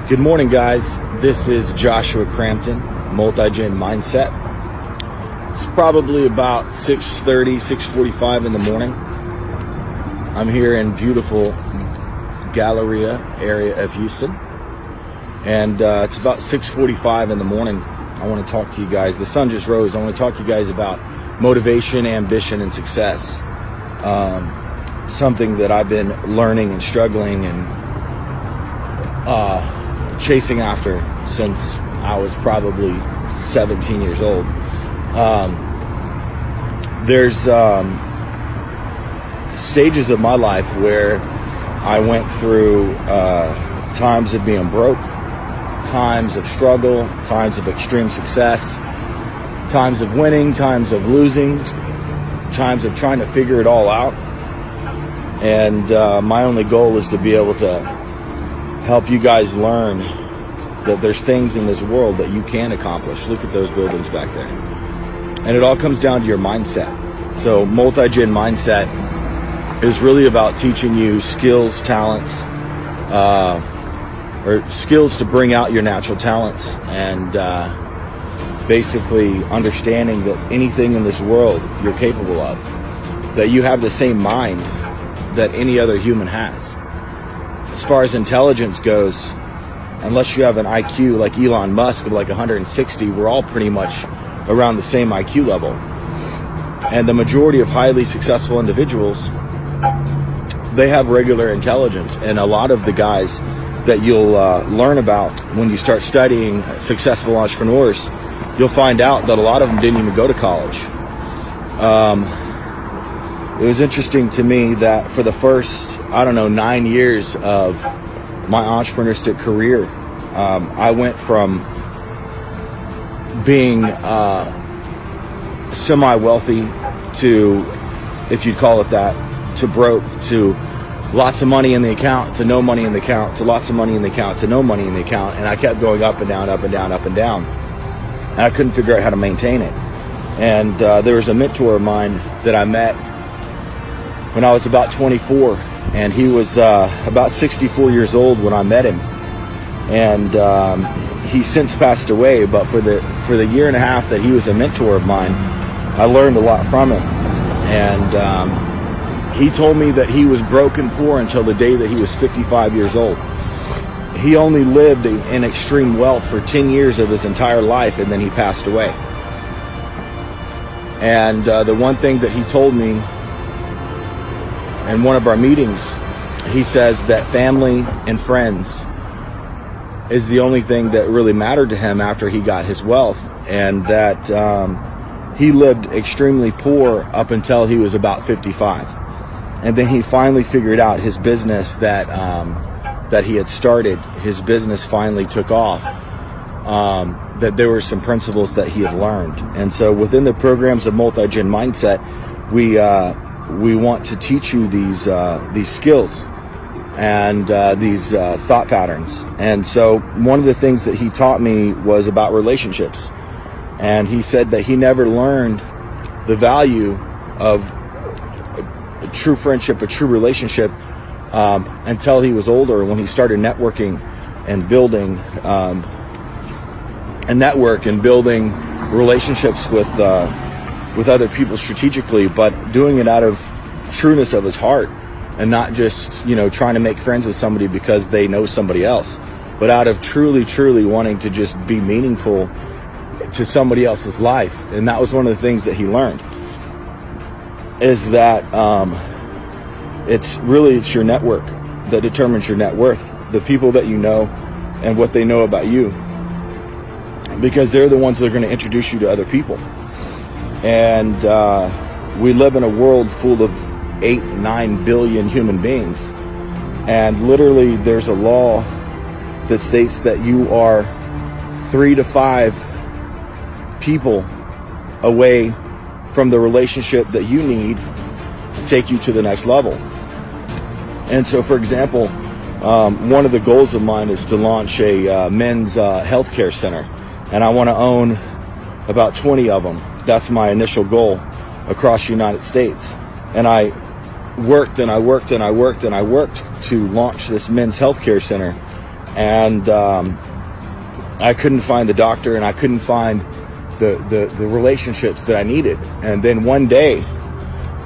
Good morning, guys. This is Joshua Crampton, Multigen Mindset. It's probably about 6:30, 6:45 in the morning. I'm here in beautiful Galleria area of Houston, and it's about 6:45 in the morning. I want to talk to you guys. The sun just rose. I want to talk to you guys about motivation, ambition, and success. Something that I've been learning and struggling and chasing after since I was probably 17 years old. There's stages of my life where I went through times of being broke, times of struggle, times of extreme success, times of winning, times of losing, times of trying to figure it all out. And my only goal is to be able to help you guys learn that there's things in this world that you can accomplish. Look at those buildings back there. And it all comes down to your mindset. So Multigen Mindset is really about teaching you skills, talents, or skills to bring out your natural talents, and basically understanding that anything in this world you're capable of, that you have the same mind that any other human has. As far as intelligence goes, unless you have an IQ like Elon Musk of like 160, we're all pretty much around the same IQ level. And the majority of highly successful individuals, they have regular intelligence. And a lot of the guys that you'll learn about when you start studying successful entrepreneurs, you'll find out that a lot of them didn't even go to college. It was interesting to me that for the first, 9 years of my entrepreneurship career, I went from being semi-wealthy to, if you'd call it that, to broke, to lots of money in the account, to no money in the account, to lots of money in the account, to no money in the account. And I kept going up and down, up and down, up and down. And I couldn't figure out how to maintain it. And there was a mentor of mine that I met when I was about 24, and he was about 64 years old when I met him. And he's since passed away, but for the year and a half that he was a mentor of mine, I learned a lot from him. And he told me that he was broke and poor until the day that he was 55 years old. He only lived in extreme wealth for 10 years of his entire life, and then he passed away. And the one thing that he told me in one of our meetings, he says that family and friends is the only thing that really mattered to him after he got his wealth, and that he lived extremely poor up until he was about 55. And then he finally figured out his business that he had started. His business finally took off. That there were some principles that he had learned. And so within the programs of Multigen Mindset, we want to teach you these skills and these thought patterns. And so one of the things that he taught me was about relationships. And he said that he never learned the value of a true friendship, a true relationship, until he was older, when he started networking and building a network and building relationships with other people strategically, but doing it out of trueness of his heart, and not just, trying to make friends with somebody because they know somebody else, but out of truly wanting to just be meaningful to somebody else's life. And that was one of the things that he learned, is that it's your network that determines your net worth, the people that you know and what they know about you, because they're the ones that are going to introduce you to other people. And we live in a world full of 8-9 billion human beings, and literally there's a law that states that you are 3 to 5 people away from the relationship that you need to take you to the next level. And so, for example, one of the goals of mine is to launch a men's healthcare center, and I want to own about 20 of them. That's my initial goal across the United States. And I worked to launch this men's healthcare center And I couldn't find the doctor, and I couldn't find the relationships that I needed. And then one day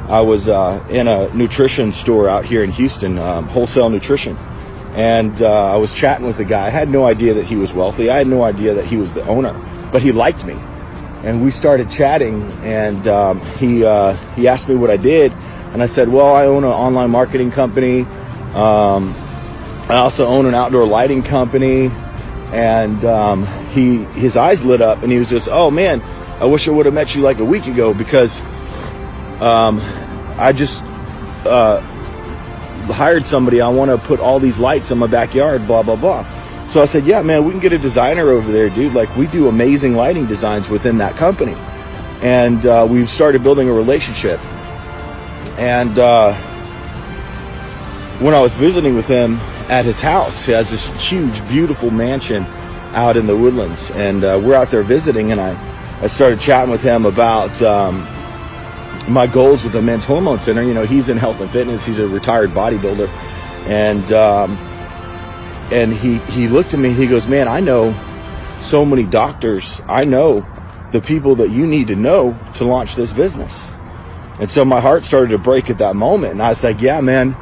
I was in a nutrition store out here in Houston, wholesale nutrition, and I was chatting with the guy. I had no idea that he was wealthy. I had no idea that he was the owner, but he liked me. And we started chatting, and he asked me what I did, and I said, well, I own an online marketing company. I also own an outdoor lighting company. And his eyes lit up, and he was just, oh man, I wish I would have met you like a week ago, because I just hired somebody. I want to put all these lights in my backyard, blah, blah, blah. So I said, yeah, man, we can get a designer over there, dude. Like, we do amazing lighting designs within that company. And we've started building a relationship. And when I was visiting with him at his house, he has this huge, beautiful mansion out in the Woodlands. And we're out there visiting, and I started chatting with him about my goals with the Men's Hormone Center. You know, he's in health and fitness. He's a retired bodybuilder. And he looked at me, he goes, man, I know so many doctors. I know the people that you need to know to launch this business. And so my heart started to break at that moment. And I was like, yeah, man,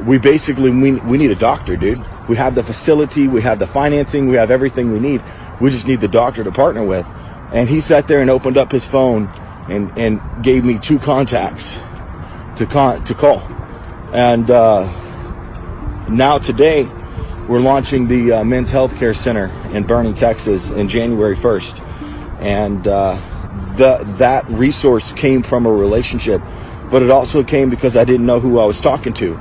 we need a doctor, dude. We have the facility, we have the financing, we have everything we need. We just need the doctor to partner with. And he sat there and opened up his phone and gave me 2 contacts to call. And now today, we're launching the Men's Healthcare Center in Bernie, Texas in January 1st. And that resource came from a relationship, but it also came because I didn't know who I was talking to.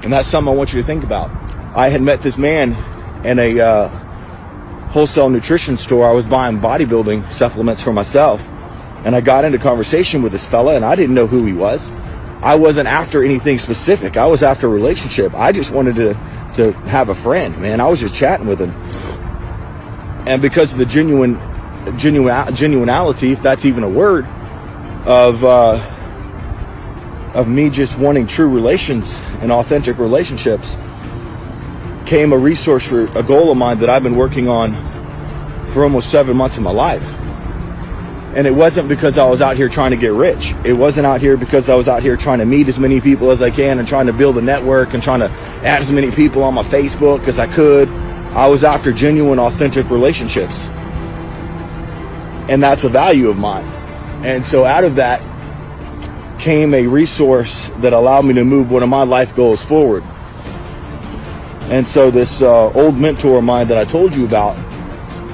And that's something I want you to think about. I had met this man in a wholesale nutrition store. I was buying bodybuilding supplements for myself. And I got into conversation with this fella, and I didn't know who he was. I wasn't after anything specific. I was after a relationship. I just wanted to have a friend, man. I was just chatting with him. And because of the genuinality, if that's even a word, of me just wanting true relations and authentic relationships, came a resource for a goal of mine that I've been working on for almost 7 months of my life. And it wasn't because I was out here trying to get rich. It wasn't out here because I was out here trying to meet as many people as I can and trying to build a network and trying to add as many people on my Facebook as I could. I was after genuine, authentic relationships. And that's a value of mine. And so out of that came a resource that allowed me to move one of my life goals forward. And so this old mentor of mine that I told you about,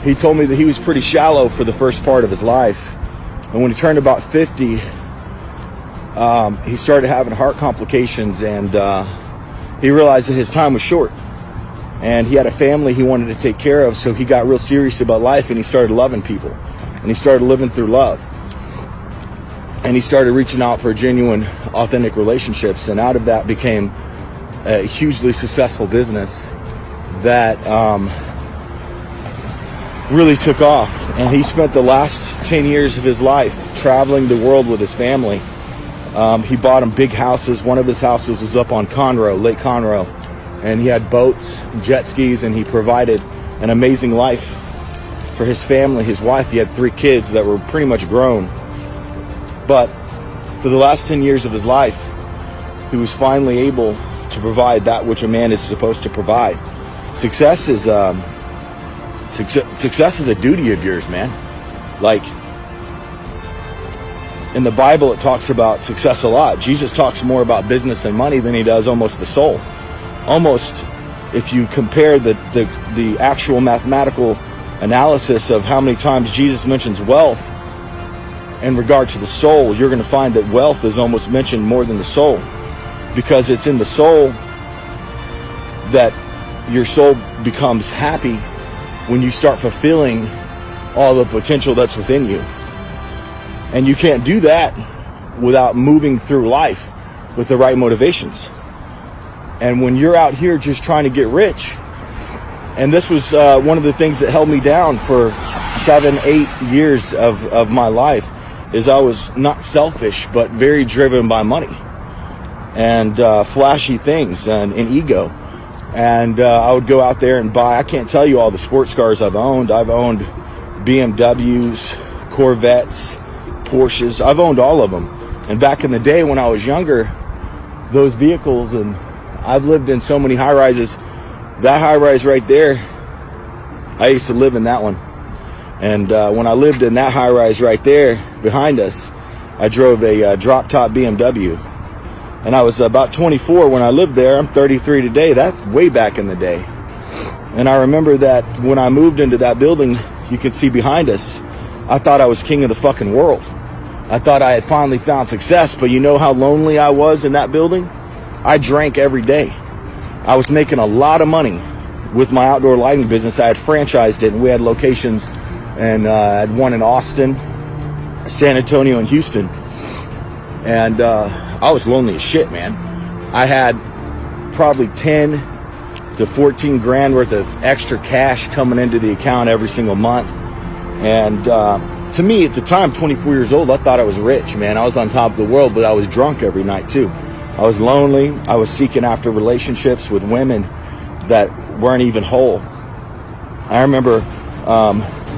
he told me that he was pretty shallow for the first part of his life. And when he turned about 50, he started having heart complications, and he realized that his time was short. And he had a family he wanted to take care of, so he got real serious about life, and he started loving people. And he started living through love. And he started reaching out for genuine, authentic relationships. And out of that became a hugely successful business that really took off. And he spent the last 10 years of his life traveling the world with his family. He bought them big houses. One of his houses was up on Conroe, Lake Conroe. And he had boats, jet skis, and he provided an amazing life for his family, his wife. He had 3 kids that were pretty much grown. But for the last 10 years of his life, he was finally able to provide that which a man is supposed to provide. Success is a duty of yours, man. Like, in the Bible, it talks about success a lot. Jesus talks more about business and money than he does almost the soul. Almost, if you compare the actual mathematical analysis of how many times Jesus mentions wealth in regard to the soul, you're going to find that wealth is almost mentioned more than the soul, because it's in the soul that your soul becomes happy when you start fulfilling all the potential that's within you. And you can't do that without moving through life with the right motivations. And when you're out here just trying to get rich, and this was one of the things that held me down for 7-8 years of my life, is I was not selfish, but very driven by money and flashy things and ego. And I would go out there and buy, I can't tell you all the sports cars I've owned. I've owned BMWs, Corvettes, Porsches. I've owned all of them. And back in the day when I was younger, those vehicles, and I've lived in so many high rises. That high rise right there, I used to live in that one. And when I lived in that high rise right there behind us, I drove a drop top BMW. And I was about 24 when I lived there. I'm 33 today. That's way back in the day. And I remember that when I moved into that building, you can see behind us, I thought I was king of the fucking world. I thought I had finally found success, but you know how lonely I was in that building? I drank every day. I was making a lot of money with my outdoor lighting business. I had franchised it, and we had locations, and I had one in Austin, San Antonio, and Houston. And I was lonely as shit, man. I had probably 10 to 14 grand worth of extra cash coming into the account every single month. And to me, at the time, 24 years old, I thought I was rich, man. I was on top of the world, but I was drunk every night too. I was lonely. I was seeking after relationships with women that weren't even whole. I remember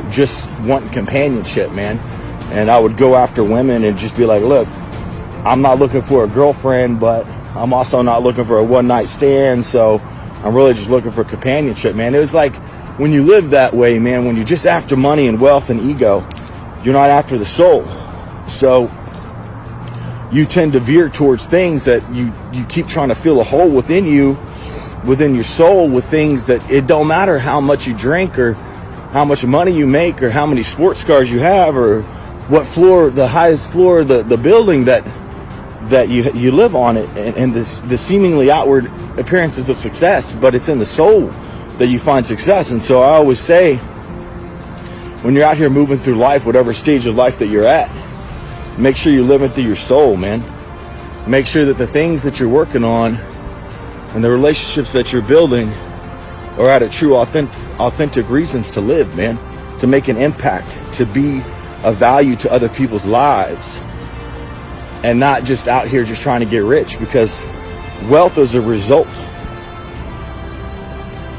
just wanting companionship, man. And I would go after women and just be like, look, I'm not looking for a girlfriend, but I'm also not looking for a one-night stand, so I'm really just looking for companionship, man. It was like when you live that way, man, when you're just after money and wealth and ego, you're not after the soul. So you tend to veer towards things that you keep trying to fill a hole within you, within your soul, with things that it don't matter how much you drink or how much money you make or how many sports cars you have or what floor, the highest floor of the building that you live on it, and the seemingly outward appearances of success, but it's in the soul that you find success. And so I always say, when you're out here moving through life, whatever stage of life that you're at, make sure you're living through your soul, man. Make sure that the things that you're working on and the relationships that you're building are out of true, authentic reasons to live, man, to make an impact, to be of value to other people's lives, and not just out here just trying to get rich, because wealth is a result.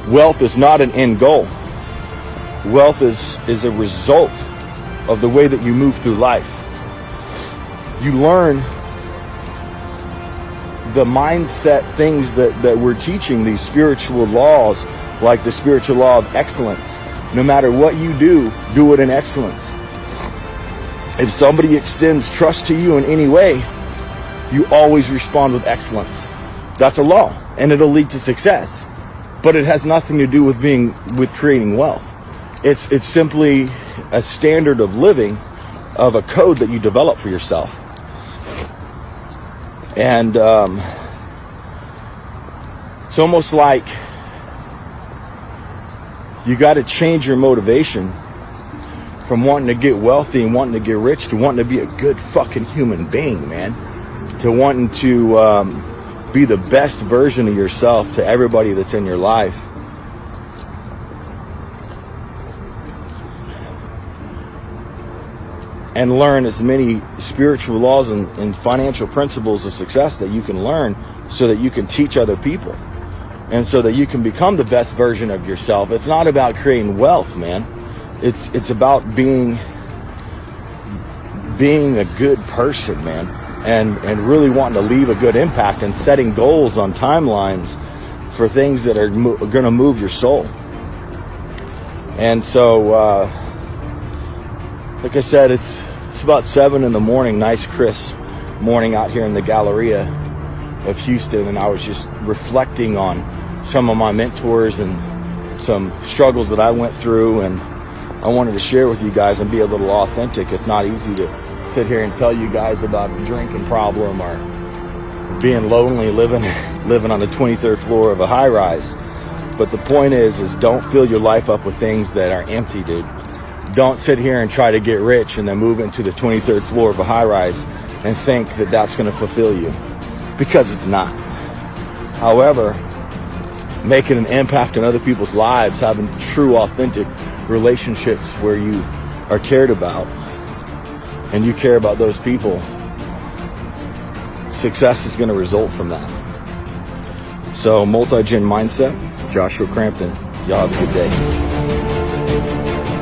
Wealth is not an end goal. Wealth is a result of the way that you move through life. You learn the mindset things that we're teaching, these spiritual laws, like the spiritual law of excellence. No matter what you do, do it in excellence. If somebody extends trust to you in any way, you always respond with excellence. That's a law, and it'll lead to success. But it has nothing to do with creating wealth. It's simply a standard of living, of a code that you develop for yourself. And it's almost like you got to change your motivation from wanting to get wealthy and wanting to get rich to wanting to be a good fucking human being, man. To wanting to be the best version of yourself to everybody that's in your life. And learn as many spiritual laws and financial principles of success that you can learn, so that you can teach other people. And so that you can become the best version of yourself. It's not about creating wealth, man. It's about being a good person, man, and really wanting to leave a good impact and setting goals on timelines for things that are going to move your soul. And so, like I said, it's about 7 in the morning, nice crisp morning out here in the Galleria of Houston, and I was just reflecting on some of my mentors and some struggles that I went through, and I wanted to share with you guys and be a little authentic. It's not easy to sit here and tell you guys about a drinking problem or being lonely living on the 23rd floor of a high rise. But the point is don't fill your life up with things that are empty, dude. Don't sit here and try to get rich and then move into the 23rd floor of a high rise and think that that's going to fulfill you, because it's not. However, making an impact on other people's lives, having true, authentic relationships where you are cared about and you care about those people, success is going to result from that. So, Multigen mindset. Joshua Crampton. Y'all have a good day.